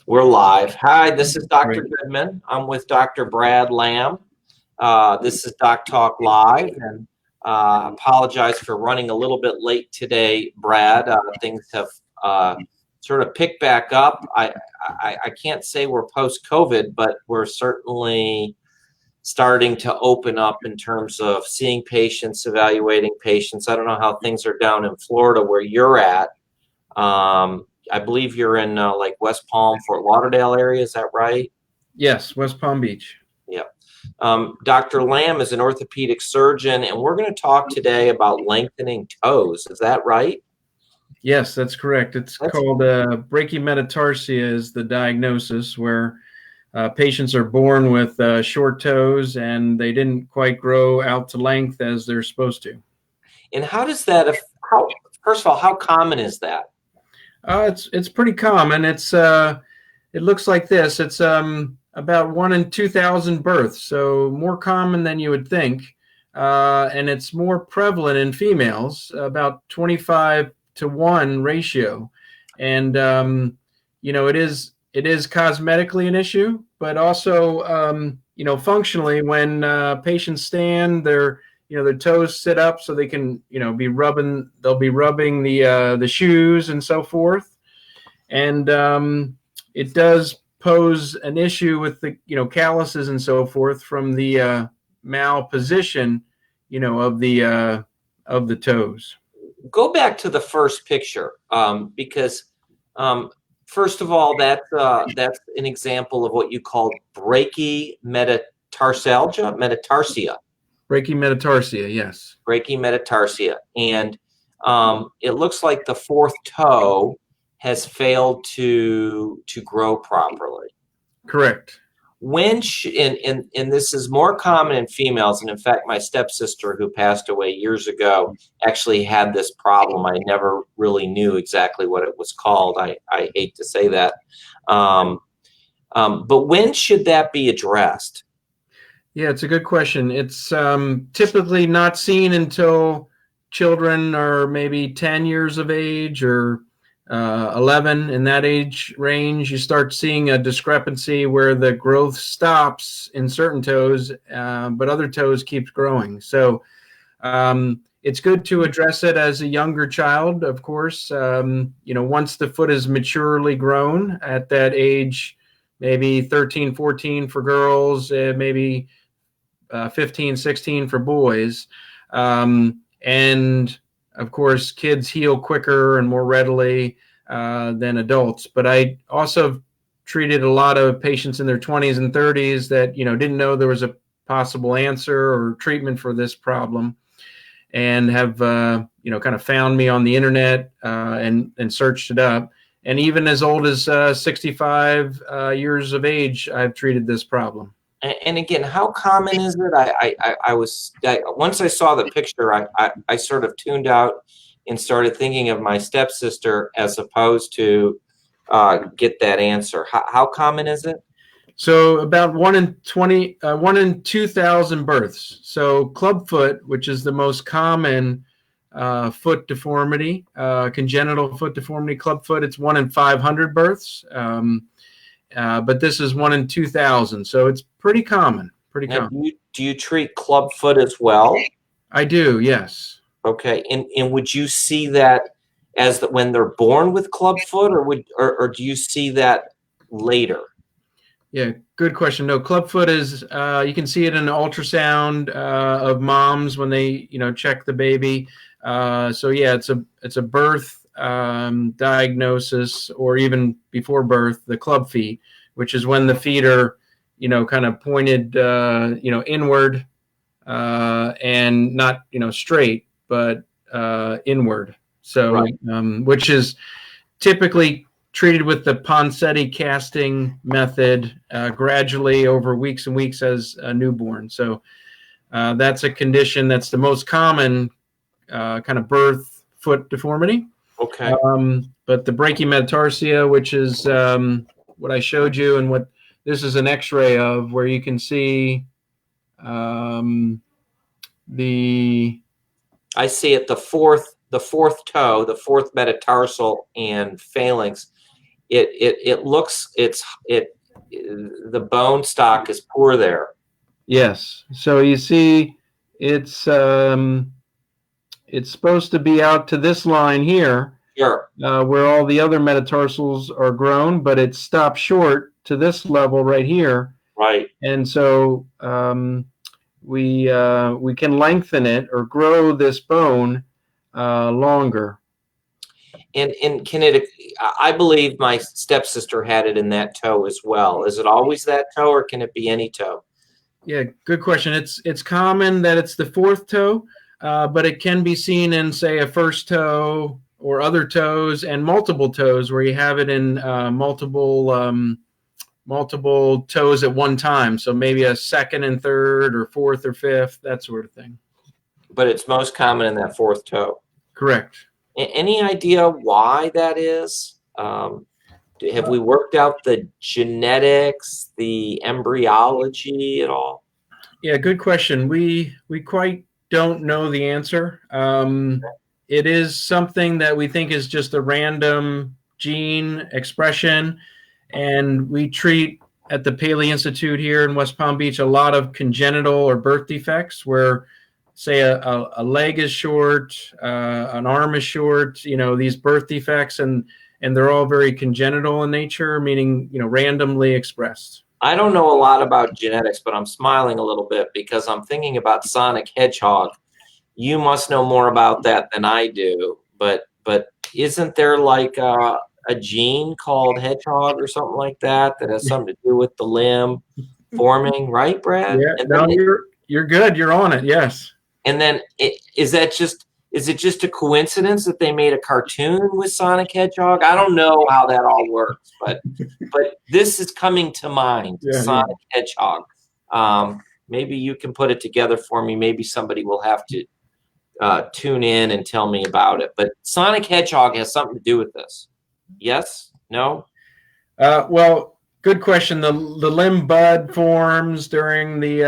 We're live. Hi, this is Dr. Great. Goodman. I'm with Dr. Brad Lamm. This is Doc Talk Live, and apologize for running a little bit late today, Brad. Things have sort of picked back up. I can't say we're post-COVID, but we're certainly starting to open up in terms of seeing patients, evaluating patients. I don't know how things are down in Florida where you're at. I believe you're in like West Palm, Fort Lauderdale area. Is that right? Yes, West Palm Beach. Yeah. Dr. Lamm is an orthopedic surgeon, and we're going to talk today about lengthening toes. Is that right? Yes, that's correct. It's called brachy metatarsia is the diagnosis, where patients are born with short toes and they didn't quite grow out to length as they're supposed to. And how does that, first of all, how common is that? It's pretty common. It looks like this. It's about 1 in 2,000 births, so more common than you would think, and it's more prevalent in females, about 25-to-1 ratio, and it is cosmetically an issue, but also functionally, when patients stand, their toes sit up so they can be rubbing. They'll be rubbing the shoes and so forth, and it does pose an issue with the calluses and so forth from the malposition of the toes. Go back to the first picture, because first of all, that's an example of what you call brachy metatarsia. Brachy metatarsia, yes. Brachy metatarsia, and it looks like the fourth toe has failed to grow properly. Correct. When and this is more common in females, and in fact, my stepsister, who passed away years ago, actually had this problem. I never really knew exactly what it was called. I hate to say that, but when should that be addressed? Yeah, it's a good question. It's typically not seen until children are maybe 10 years of age or 11. In that age range, you start seeing a discrepancy where the growth stops in certain toes, but other toes keeps growing. So it's good to address it as a younger child, of course. Once the foot is maturely grown at that age, maybe 13, 14 for girls, maybe 15, 16 for boys. And of course, kids heal quicker and more readily than adults. But I also treated a lot of patients in their 20s and 30s that, didn't know there was a possible answer or treatment for this problem, and have, kind of found me on the internet and searched it up. And even as old as 65 years of age, I've treated this problem. And again, how common is it? Once I saw the picture, I sort of tuned out and started thinking of my stepsister as opposed to get that answer. How common is it? So about 1 in 2,000 births. So clubfoot, which is the most common foot deformity, congenital foot deformity, clubfoot, it's 1 in 500 births. But this is 1 in 2,000, so it's pretty common. Now, do you treat clubfoot as well? I do, yes. Okay, and would you see that as when they're born with clubfoot, or do you see that later? Yeah, good question. No, clubfoot is you can see it in an ultrasound of moms when they check the baby. So yeah, it's a birth diagnosis, or even before birth, the club feet, which is when the feet are kind of pointed inward and not straight, but inward. So right. Which is typically treated with the Ponseti casting method gradually over weeks and weeks as a newborn. So that's a condition that's the most common kind of birth foot deformity. Okay. But the brachy metatarsia, which is what I showed you, and what this is an X-ray of, where you can see I see it, the fourth toe, the fourth metatarsal and phalanx. it looks the bone stock is poor there. Yes. So you see, it's supposed to be out to this line here, Sure. where all the other metatarsals are grown, but it stopped short to this level right here. Right. And so we can lengthen it or grow this bone longer. And can it? I believe my stepsister had it in that toe as well. Is it always that toe, or can it be any toe? Yeah, good question. It's common that it's the fourth toe, but it can be seen in, say, a first toe or other toes and multiple toes, where you have it in multiple toes at one time. So maybe a second and third or fourth or fifth, that sort of thing. But it's most common in that fourth toe. Correct. Any idea why that is? Have we worked out the genetics, the embryology at all? Yeah, good question. We quite don't know the answer. It is something that we think is just a random gene expression, and we treat at the Paley Institute here in West Palm Beach a lot of congenital or birth defects where, say, a leg is short, an arm is short, these birth defects, and they're all very congenital in nature, meaning, randomly expressed. I don't know a lot about genetics, but I'm smiling a little bit because I'm thinking about Sonic Hedgehog. You must know more about that than I do, but isn't there like a gene called hedgehog or something like that has something to do with the limb forming, right, Brad? Yeah, And no, you're good. You're on it. Yes. And then is it just a coincidence that they made a cartoon with Sonic Hedgehog? I don't know how that all works, but this is coming to mind. Yeah, Sonic Hedgehog. Maybe you can put it together for me. Maybe somebody will have to tune in and tell me about it. But Sonic Hedgehog has something to do with this. Yes? No? Well, good question. The limb bud forms during the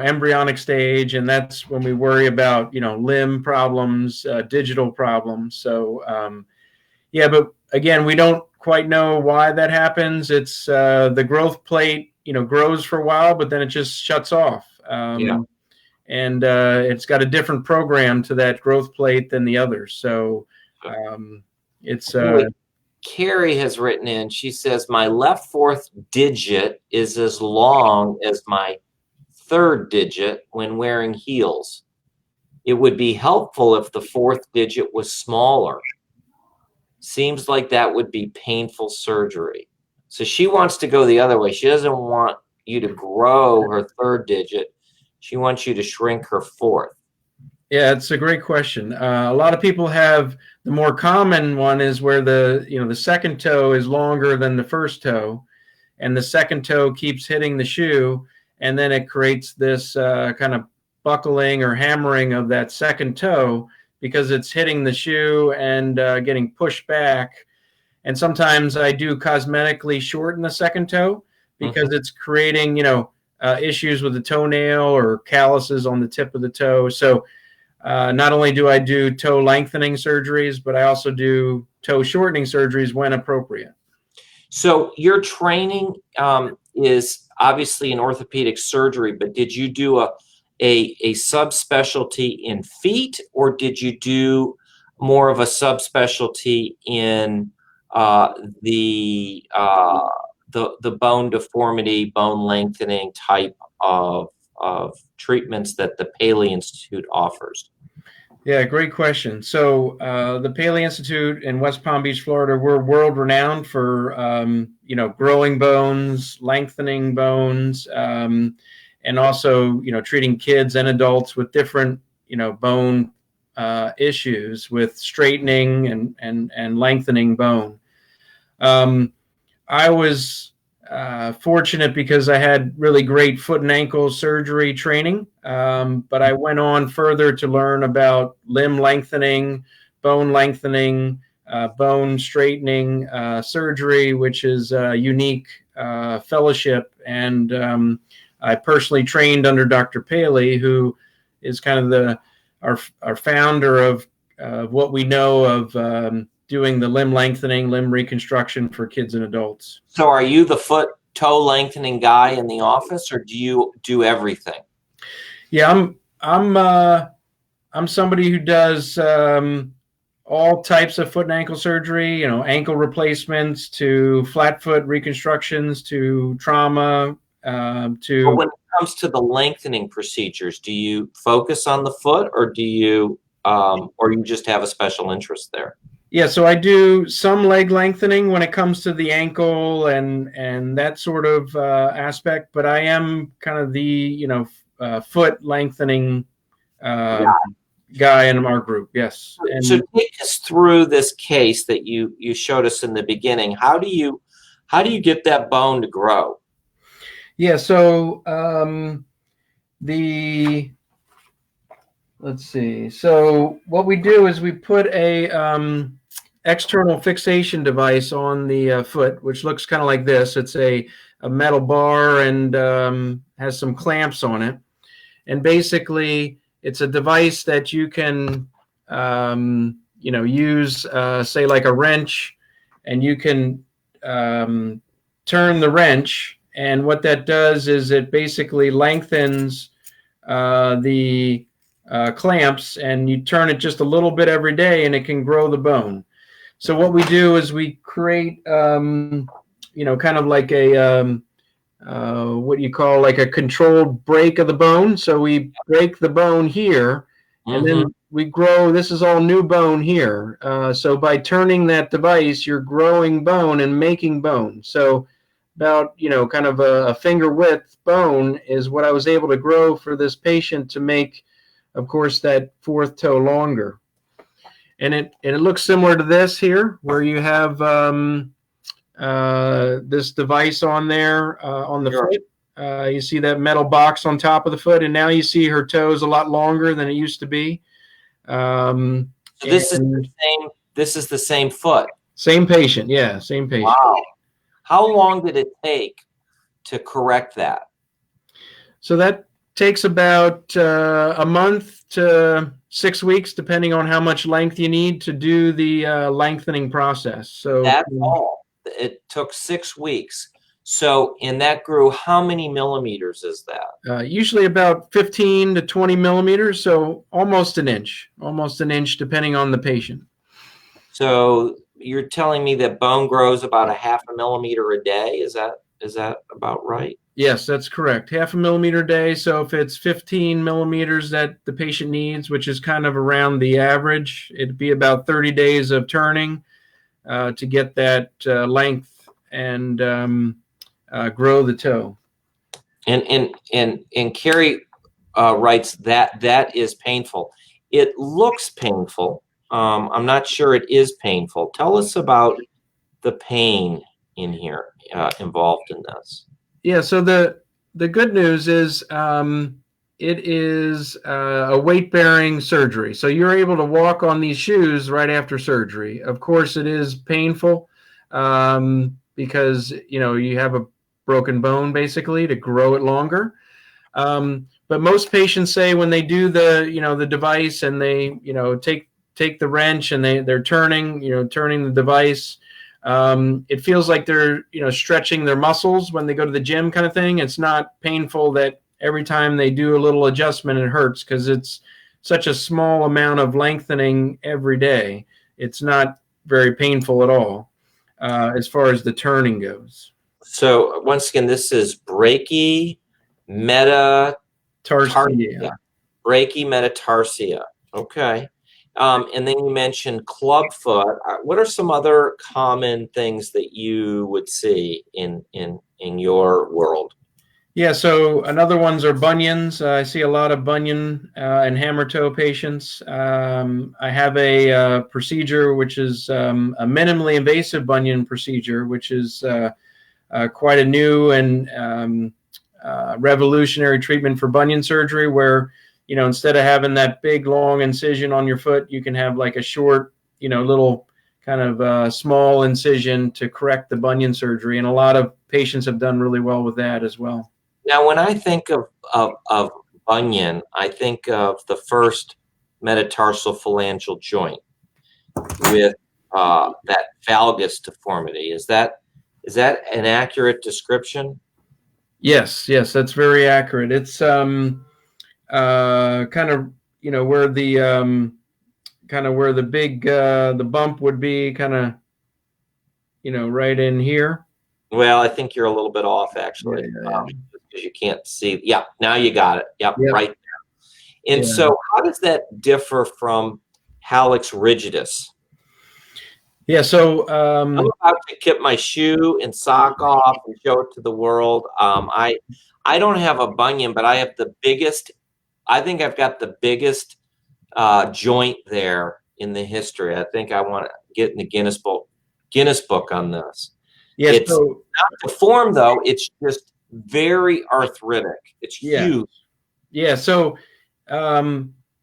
embryonic stage, and that's when we worry about limb problems, digital problems. So but again, we don't quite know why that happens. It's the growth plate grows for a while, but then it just shuts off. And it's got a different program to that growth plate than the others. So it's. Carrie has written in, she says, my left fourth digit is as long as my third digit when wearing heels. It would be helpful if the fourth digit was smaller. Seems like that would be painful surgery. So she wants to go the other way. She doesn't want you to grow her third digit. She wants you to shrink her fourth. Yeah, it's a great question. A lot of people have, the more common one is where the second toe is longer than the first toe, and the second toe keeps hitting the shoe, and then it creates this kind of buckling or hammering of that second toe because it's hitting the shoe and getting pushed back. And sometimes I do cosmetically shorten the second toe because it's creating, issues with the toenail or calluses on the tip of the toe. So not only do I do toe lengthening surgeries, but I also do toe shortening surgeries when appropriate. So your training is obviously in orthopedic surgery, but did you do a subspecialty in feet, or did you do more of a subspecialty in the bone deformity, bone lengthening type of treatments that the Paley Institute offers? Yeah, great question. So the Paley Institute in West Palm Beach, Florida, we're world renowned for growing bones, lengthening bones, and also treating kids and adults with different bone issues with straightening and lengthening bone. I was fortunate because I had really great foot and ankle surgery training, but I went on further to learn about limb lengthening, bone straightening surgery, which is a unique fellowship. And I personally trained under Dr. Paley, who is kind of our founder of what we know of doing the limb lengthening, limb reconstruction for kids and adults. So are you the foot toe lengthening guy in the office, or do you do everything? Yeah, I'm somebody who does all types of foot and ankle surgery, you know, ankle replacements to flat foot reconstructions to trauma to. But when it comes to the lengthening procedures, do you focus on the foot, or do you or you just have a special interest there? Yeah, so I do some leg lengthening when it comes to the ankle and that sort of aspect, but I am kind of the foot lengthening guy in our group. Yes. And so take us through this case that you showed us in the beginning. How do you get that bone to grow? Yeah, so let's see. So what we do is we put a external fixation device on the foot, which looks kind of like this. It's a metal bar and has some clamps on it. And basically, it's a device that you can, use, say, like a wrench, and you can turn the wrench. And what that does is it basically lengthens the clamps, and you turn it just a little bit every day, and it can grow the bone. So what we do is we create, kind of like a what you call like a controlled break of the bone. So we break the bone here, and then we grow. This is all new bone here. So by turning that device, you're growing bone and making bone. So about, kind of a finger width bone is what I was able to grow for this patient to make, of course, that fourth toe longer. And it looks similar to this here, where you have this device on there on the foot. You see that metal box on top of the foot, and now you see her toes a lot longer than it used to be. So this is the same foot. Same patient, yeah, same patient. Wow. How long did it take to correct that? So that takes about a month to 6 weeks, depending on how much length you need to do the lengthening process. So that's all. It took 6 weeks. So, and that grew how many millimeters is that? Usually about 15 to 20 millimeters, so almost an inch, depending on the patient. So you're telling me that bone grows about a half a millimeter a day? Is that about right? Yes, that's correct. Half a millimeter a day. So if it's 15 millimeters that the patient needs, which is kind of around the average, it'd be about 30 days of turning to get that length and grow the toe. And Carrie writes that is painful. It looks painful. I'm not sure it is painful. Tell us about the pain in here involved in this. Yeah, so the good news is it is a weight-bearing surgery. So you're able to walk on these shoes right after surgery. Of course, it is painful because, you have a broken bone, basically, to grow it longer. But most patients say when they do the device and they, take the wrench and they're turning the device, it feels like they're stretching their muscles when they go to the gym, kind of thing. It's not painful that every time they do a little adjustment it hurts, because it's such a small amount of lengthening every day. It's not very painful at all as far as the turning goes. So once again, this is brachy metatarsia. Brachy metatarsia. Okay. And then you mentioned clubfoot. What are some other common things that you would see in your world? Yeah, so another ones are bunions. I see a lot of bunion and hammer toe patients. I have a procedure which is a minimally invasive bunion procedure, which is quite a new and revolutionary treatment for bunion surgery, where instead of having that big long incision on your foot, you can have like a short, little kind of small incision to correct the bunion surgery. And a lot of patients have done really well with that as well. Now, when I think of bunion, I think of the first metatarsal phalangeal joint with that valgus deformity. Is that an accurate description? Yes, yes, that's very accurate. It's kind of, where the where the big the bump would be, kind of, right in here. Well, I think you're a little bit off, Yeah, actually, yeah, because you can't see. Yeah, now you got it. Yep, yeah. right there. And Yeah. so how does that differ from hallux rigidus? Yeah, so I'm about to kick my shoe and sock off and show it to the world. I don't have a bunion, but I have the biggest. I think I've got the biggest joint there in the history. I think I want to get in the Guinness Book on this. yeah, It's so not deformed though. It's just very arthritic. It's huge. yeah, so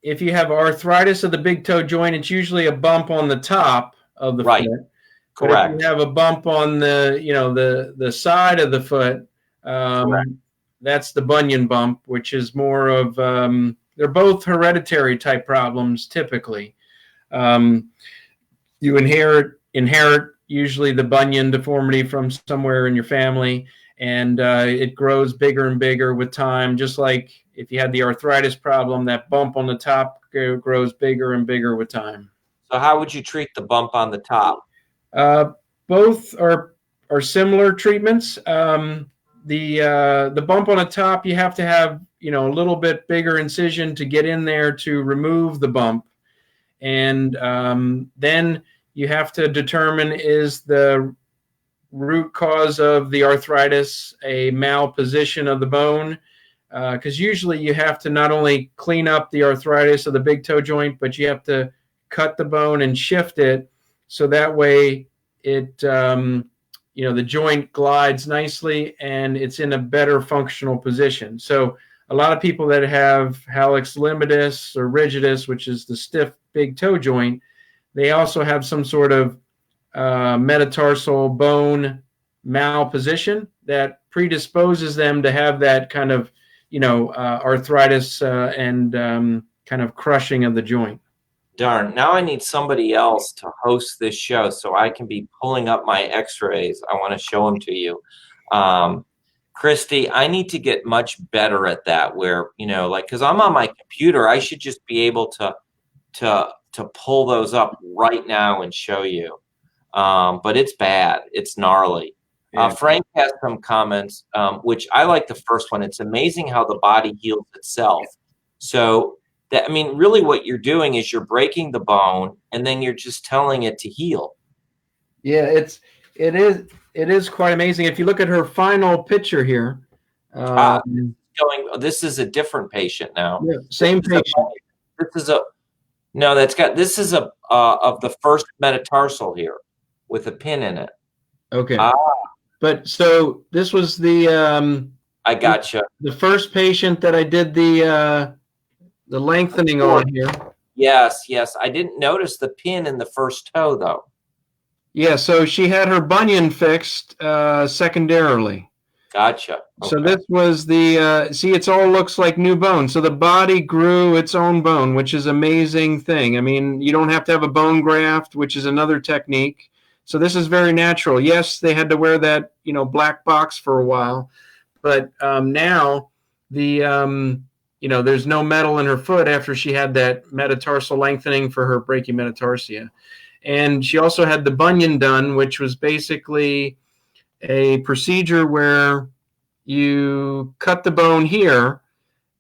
if you have arthritis of the big toe joint, it's usually a bump on the top of the Right. foot. Correct. But if you have a bump on the side of the foot, that's the bunion bump, which is more of they're both hereditary type problems typically. You inherit usually the bunion deformity from somewhere in your family, and it grows bigger and bigger with time. Just like if you had the arthritis problem, that bump on the top grows bigger and bigger with time. So how would you treat the bump on the top? Both are similar treatments. The bump on the top, you have to have a little bit bigger incision to get in there to remove the bump, and then you have to determine, is the root cause of the arthritis a malposition of the bone? Because usually you have to not only clean up the arthritis of the big toe joint, but you have to cut the bone and shift it so that way it the joint glides nicely and it's in a better functional position. So a lot of people that have hallux limitus or rigidus, which is the stiff big toe joint, they also have some sort of metatarsal bone malposition that predisposes them to have that kind of arthritis and kind of crushing of the joint. Darn, now I need somebody else to host this show so I can be pulling up my x-rays. I want to show them to you. Christy, I need to get much better at that where, because I'm on my computer, I should just be able to pull those up right now and show you. But it's bad. It's gnarly. Yeah. Frank has some comments, which I like the first one. It's amazing how the body heals itself. So really what you're doing is you're breaking the bone and then you're just telling it to heal. Yeah, it is quite amazing. If you look at her final picture here, this is a different patient now. Yeah, same patient. This is of the first metatarsal here with a pin in it. Okay. But so this was the I gotcha. The first patient that I did the lengthening on here. Yes. I didn't notice the pin in the first toe though. Yeah, so she had her bunion fixed secondarily. Gotcha. Okay. So this was the see, it all looks like new bone. So the body grew its own bone, which is an amazing thing. I mean, you don't have to have a bone graft, which is another technique. So this is very natural. Yes, they had to wear that, black box for a while, but now the there's no metal in her foot after she had that metatarsal lengthening for her brachy metatarsia. And she also had the bunion done, which was basically a procedure where you cut the bone here,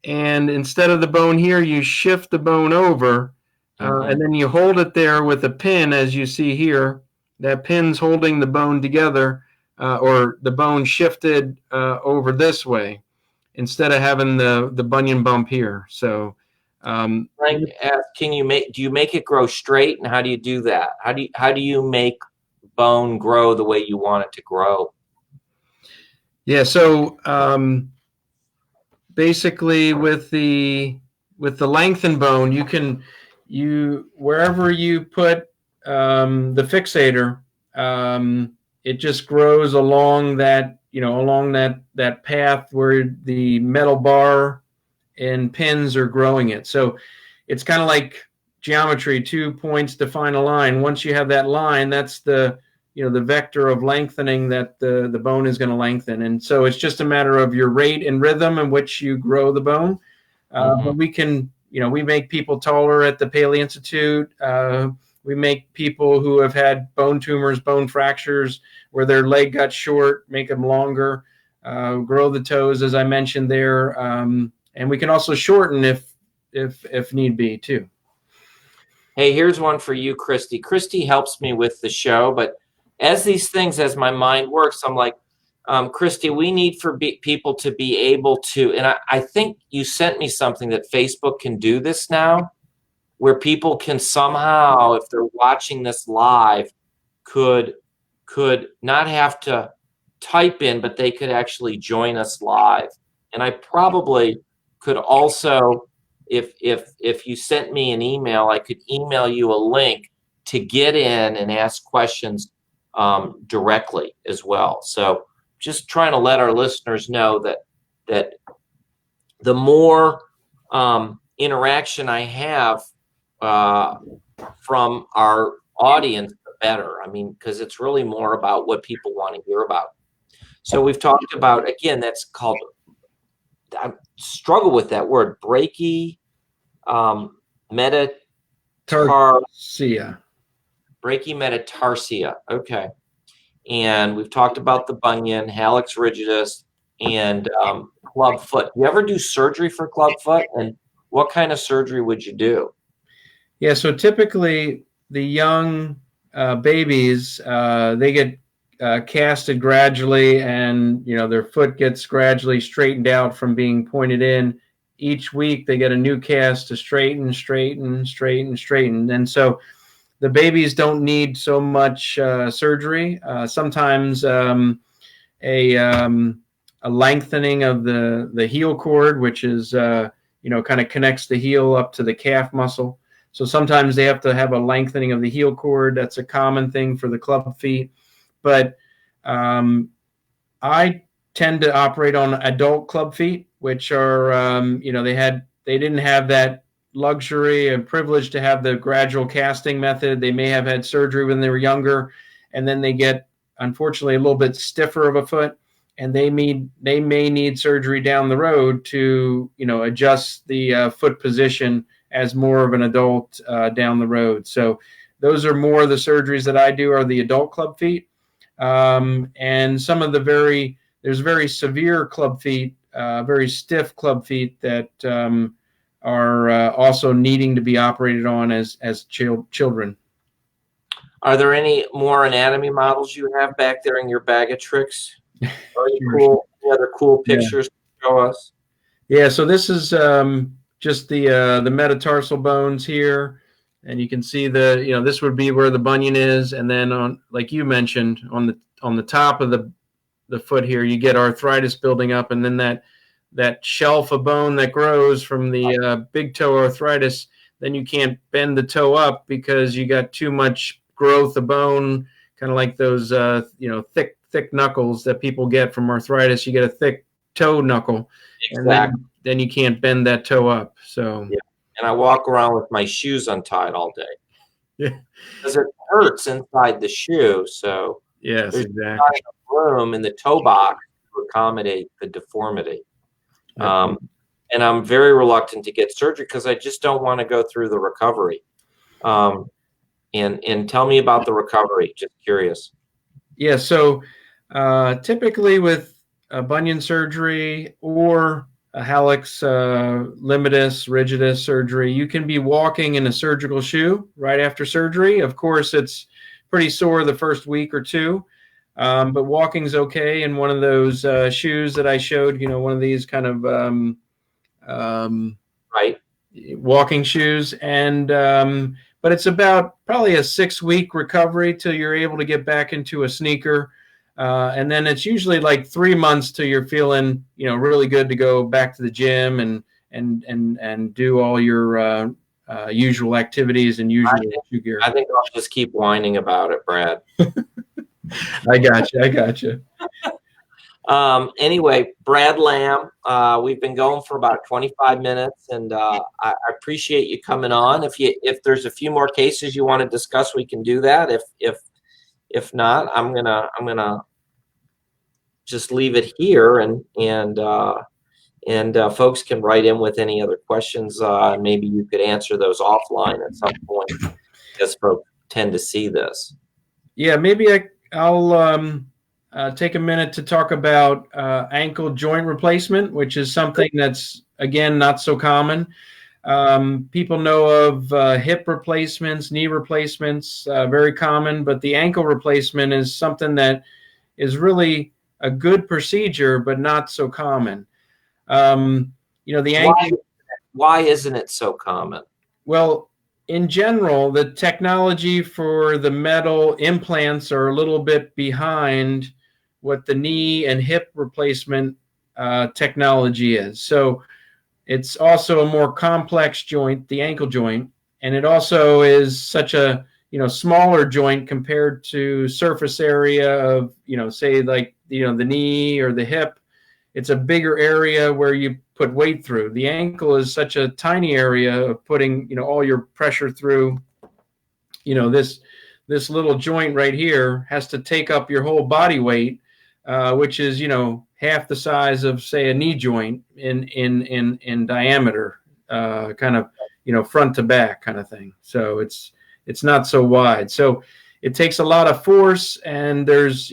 and instead of the bone here, you shift the bone over, and then you hold it there with a pin, as you see here. That pin's holding the bone together, or the bone shifted over this way, instead of having the bunion bump here. So Frank asked, do you make it grow straight, and how do you do that? How do you make bone grow the way you want it to grow? Yeah, so basically with the lengthened bone, wherever you put the fixator, it just grows along that that path where the metal bar and pins are growing it. So it's kind of like geometry, 2 points define a line. Once you have that line, that's the the vector of lengthening that the bone is going to lengthen. And so it's just a matter of your rate and rhythm in which you grow the bone. But we can, we make people taller at the Paley Institute. We make people who have had bone tumors, bone fractures, where their leg got short, make them longer, grow the toes, as I mentioned there. And we can also shorten if need be too. Hey, here's one for you, Christy. Christy helps me with the show, but as these things, as my mind works, I'm like, Christy, we need for people to be able to, and I think you sent me something that Facebook can do this now, where people can somehow, if they're watching this live, could not have to type in, but they could actually join us live. And I probably could also, if you sent me an email, I could email you a link to get in and ask questions directly as well. So just trying to let our listeners know that the more interaction I have from our audience, the better. I mean, because it's really more about what people want to hear about. So we've talked about, again, that's called, I struggle with that word, brachy metatarsia. Brachy metatarsia. Okay. And we've talked about the bunion, hallux rigidus, and clubfoot. You ever do surgery for clubfoot? And what kind of surgery would you do? Yeah, so typically the young babies, they get casted gradually, and their foot gets gradually straightened out from being pointed in. Each week they get a new cast to straighten. And so the babies don't need so much surgery. Sometimes a lengthening of the heel cord, which is kind of connects the heel up to the calf muscle. So sometimes they have to have a lengthening of the heel cord. That's a common thing for the club feet. But I tend to operate on adult club feet, which are they didn't have that luxury and privilege to have the gradual casting method. They may have had surgery when they were younger, and then they get, unfortunately, a little bit stiffer of a foot, and they may need surgery down the road to adjust the foot position as more of an adult down the road. So those are more of the surgeries that I do, are the adult club feet, and some of there's very severe club feet, very stiff club feet that are also needing to be operated on as children. Are there any more anatomy models you have back there in your bag of tricks? Any other cool pictures to show us? Yeah, so this is just the metatarsal bones here, and you can see this would be where the bunion is, and then on, like you mentioned, on the top of the foot here, you get arthritis building up, and then that shelf of bone that grows from the big toe arthritis, then you can't bend the toe up because you got too much growth of bone, kind of like those thick knuckles that people get from arthritis. You get a thick toe knuckle, exactly. And then you can't bend that toe up. So yeah. And I walk around with my shoes untied all day. Yeah, because it hurts inside the shoe. So yes, there's exactly. not enough room in the toe box to accommodate the deformity. And I'm very reluctant to get surgery because I just don't want to go through the recovery. And tell me about the recovery. Just curious. Yeah. So typically with a bunion surgery or a hallux limitus rigidus surgery, you can be walking in a surgical shoe right after surgery. Of course, it's pretty sore the first week or two. But walking's okay in one of those shoes that I showed, one of these kind of right walking shoes. And but it's about probably a 6-week recovery till you're able to get back into a sneaker. And then it's usually like 3 months till you're feeling, really good to go back to the gym and do all your usual activities and usual shoe gear. I think I'll just keep whining about it, Brad. I got you. Anyway, Brad Lamm, we've been going for about 25 minutes, and I appreciate you coming on. If there's a few more cases you want to discuss, we can do that. If not, I'm gonna just leave it here, and folks can write in with any other questions. Maybe you could answer those offline at some point, because folks tend to see this. Yeah, maybe I'll take a minute to talk about ankle joint replacement, which is something that's, again, not so common. People know of hip replacements, knee replacements, very common, but the ankle replacement is something that is really a good procedure, but not so common. The ankle. Why isn't it so common? Well, in general, the technology for the metal implants are a little bit behind what the knee and hip replacement technology is. So it's also a more complex joint, the ankle joint, and it also is such a smaller joint compared to surface area of say like the knee or the hip. It's a bigger area where you put weight through. The ankle is such a tiny area of putting all your pressure through. This little joint right here has to take up your whole body weight, which is half the size of, say, a knee joint in diameter, kind of front to back kind of thing. So it's not so wide. So it takes a lot of force, and there's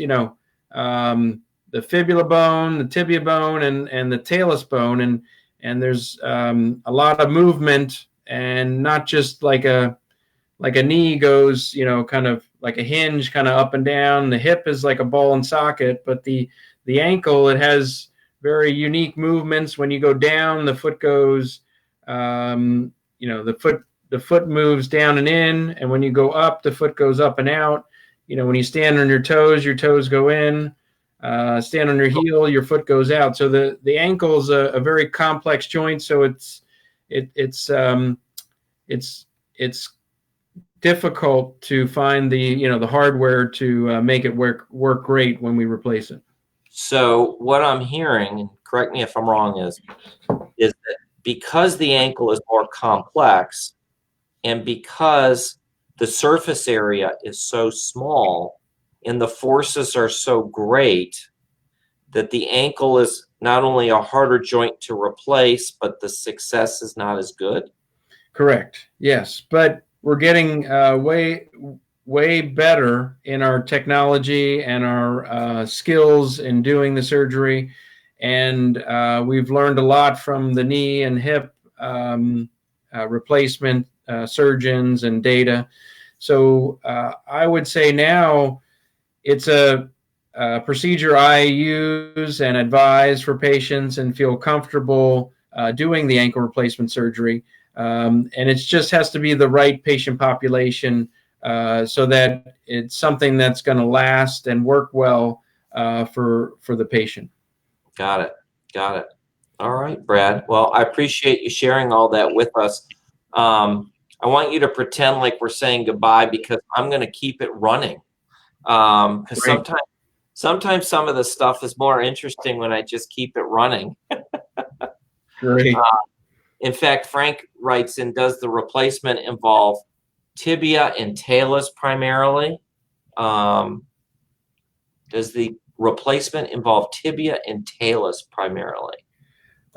the fibula bone, the tibia bone, and the talus bone, and there's a lot of movement, and not just like a knee goes kind of like a hinge, kind of up and down. The hip is like a ball and socket, but the ankle, it has very unique movements. When you go down, the foot goes the foot moves down and in, and when you go up, the foot goes up and out. When you stand on your toes go in. Stand on your heel, your foot goes out. So the ankle is a very complex joint. So it's difficult to find the hardware to make it work great when we replace it. So what I'm hearing, and correct me if I'm wrong, is that because the ankle is more complex, and because the surface area is so small, and the forces are so great, that the ankle is not only a harder joint to replace, but the success is not as good? Correct. Yes. But we're getting way better in our technology and our skills in doing the surgery. And we've learned a lot from the knee and hip replacement surgeons and data. So I would say now, it's a procedure I use and advise for patients and feel comfortable doing the ankle replacement surgery. And it just has to be the right patient population so that it's something that's going to last and work well for the patient. Got it. All right, Brad. Well, I appreciate you sharing all that with us. I want you to pretend like we're saying goodbye, because I'm going to keep it running. Because sometimes some of the stuff is more interesting when I just keep it running. Great. In fact, Frank writes in, does the replacement involve tibia and talus primarily? Does the replacement involve tibia and talus primarily?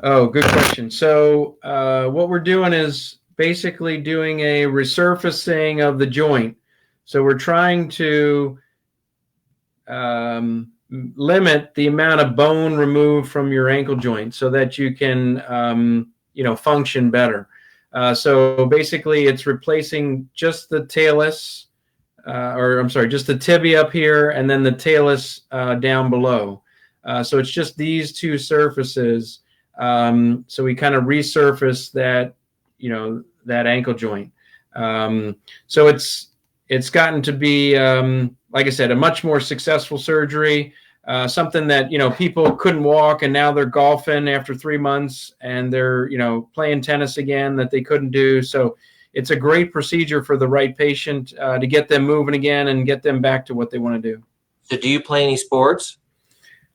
Oh, good question. So what we're doing is basically doing a resurfacing of the joint. So we're trying to limit the amount of bone removed from your ankle joint so that you can function better. So basically it's replacing just the talus, just the tibia up here, and then the talus down below. So it's just these two surfaces. So we kind of resurface that ankle joint. So it's gotten to be, like I said, a much more successful surgery, something that, people couldn't walk, and now they're golfing after 3 months, and they're, playing tennis again that they couldn't do. So it's a great procedure for the right patient to get them moving again and get them back to what they want to do. So do you play any sports?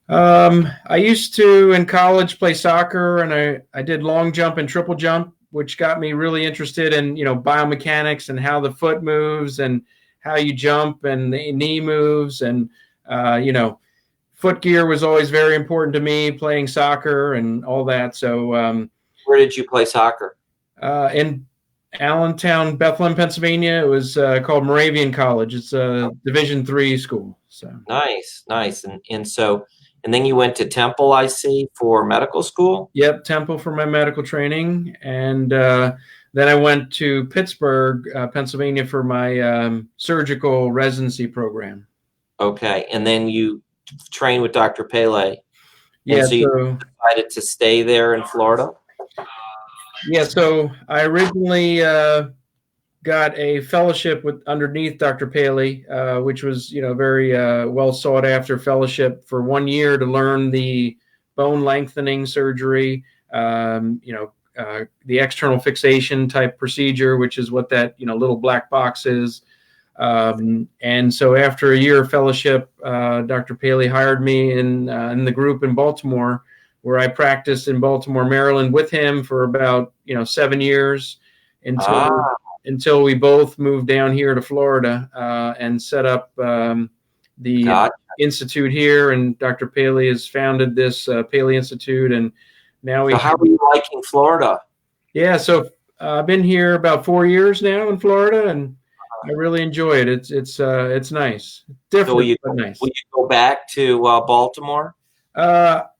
I used to in college play soccer, and I did long jump and triple jump, which got me really interested in biomechanics and how the foot moves and how you jump and the knee moves and foot gear was always very important to me playing soccer and all that. So Where did you play soccer? in Allentown, Bethlehem, Pennsylvania, it was called Moravian College. It's a Division III school. So Nice, nice. And then you went to Temple, I see, for medical school? yep, Temple for my medical training, and then I went to Pittsburgh, Pennsylvania, for my surgical residency program. Okay. And then you trained with Dr. Paley. Yeah, And so you decided to stay there in Florida? so I originally got a fellowship with underneath Dr. Paley, which was very well sought after fellowship for 1 year to learn the bone lengthening surgery, the external fixation type procedure, which is what that little black box is. And so after a year of fellowship, Dr. Paley hired me in the group in Baltimore, where I practiced in Baltimore, Maryland with him for about 7 years until we both moved down here to Florida and set up the institute here. And Dr. Paley has founded this Paley Institute, and now So how are you liking Florida? Yeah, so I've been here about 4 years now in Florida, and I really enjoy it. It's nice, different, but nice. Will you go back to Baltimore?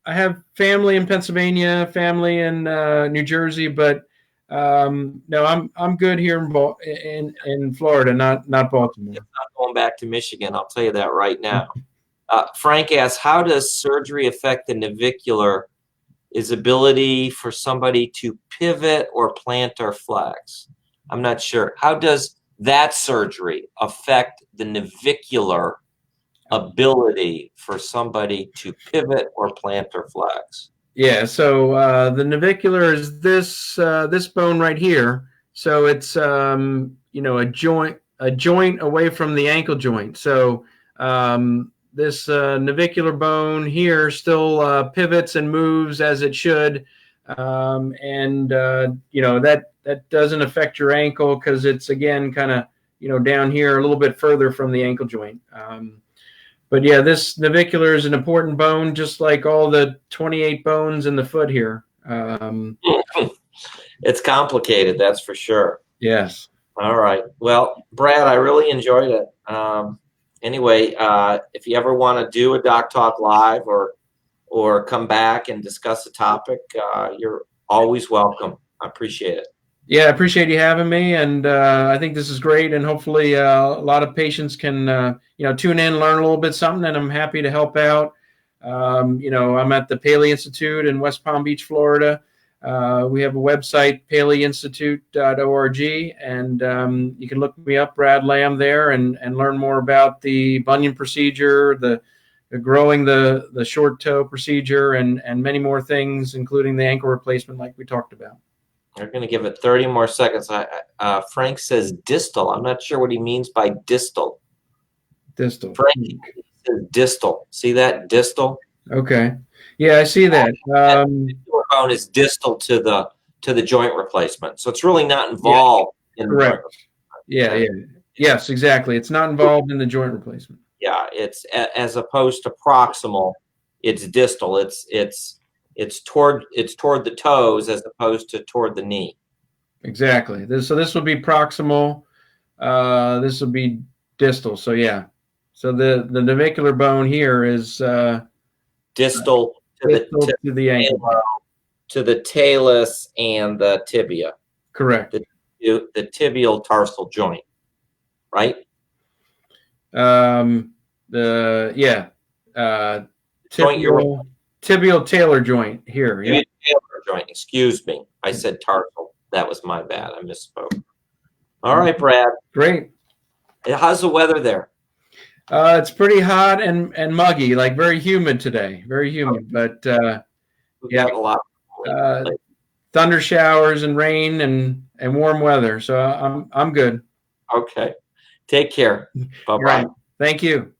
I have family in Pennsylvania, family in New Jersey, but no, I'm good here in Florida, not Baltimore. I'm not going back to Michigan. I'll tell you that right now. Frank asks, how does surgery affect the navicular? Is ability for somebody to pivot or plant or flex? I'm not sure. How does that surgery affect the navicular ability for somebody to pivot or plant or flex? Yeah, so the navicular is this bone right here. So it's a joint away from the ankle joint. So this navicular bone here still pivots and moves as it should, and that doesn't affect your ankle because it's again kind of down here a little bit further from the ankle joint. But yeah, this navicular is an important bone, just like all the 28 bones in the foot here. It's complicated, that's for sure. Yes. All right. Well, Brad, I really enjoyed it. Anyway, if you ever want to do a Doc Talk Live or come back and discuss a topic, you're always welcome. I appreciate it. Yeah, I appreciate you having me, and I think this is great, and hopefully a lot of patients can tune in, learn a little bit something, and I'm happy to help out. I'm at the Paley Institute in West Palm Beach, Florida. We have a website, paleyinstitute.org, and you can look me up, Brad Lamm, there, and learn more about the bunion procedure, the growing the short toe procedure, and many more things, including the ankle replacement like we talked about. We're going to give it 30 more seconds. Frank says distal. I'm not sure what he means by distal. Distal. Frank says distal. See that? Distal? Okay. Yeah, I see that. The bone is distal to the joint replacement. So it's really not involved in the correct. Yeah. Yes, exactly. It's not involved in the joint replacement. Yeah, it's as opposed to proximal, it's distal. It's toward the toes as opposed to toward the knee. Exactly. So this will be proximal. This will be distal. So yeah. So the navicular bone here is distal to the ankle, to the talus and the tibia. Correct. The tibial tarsal joint, right? Tibial talar joint here. Yeah. Talar joint. Excuse me. I said tarsal. That was my bad. I misspoke. All right, Brad. Great. How's the weather there? It's pretty hot and muggy, like very humid today. Very humid, but yeah, a lot. Thunder showers and rain and warm weather. So I'm good. Okay. Take care. Bye-bye. Right. Thank you.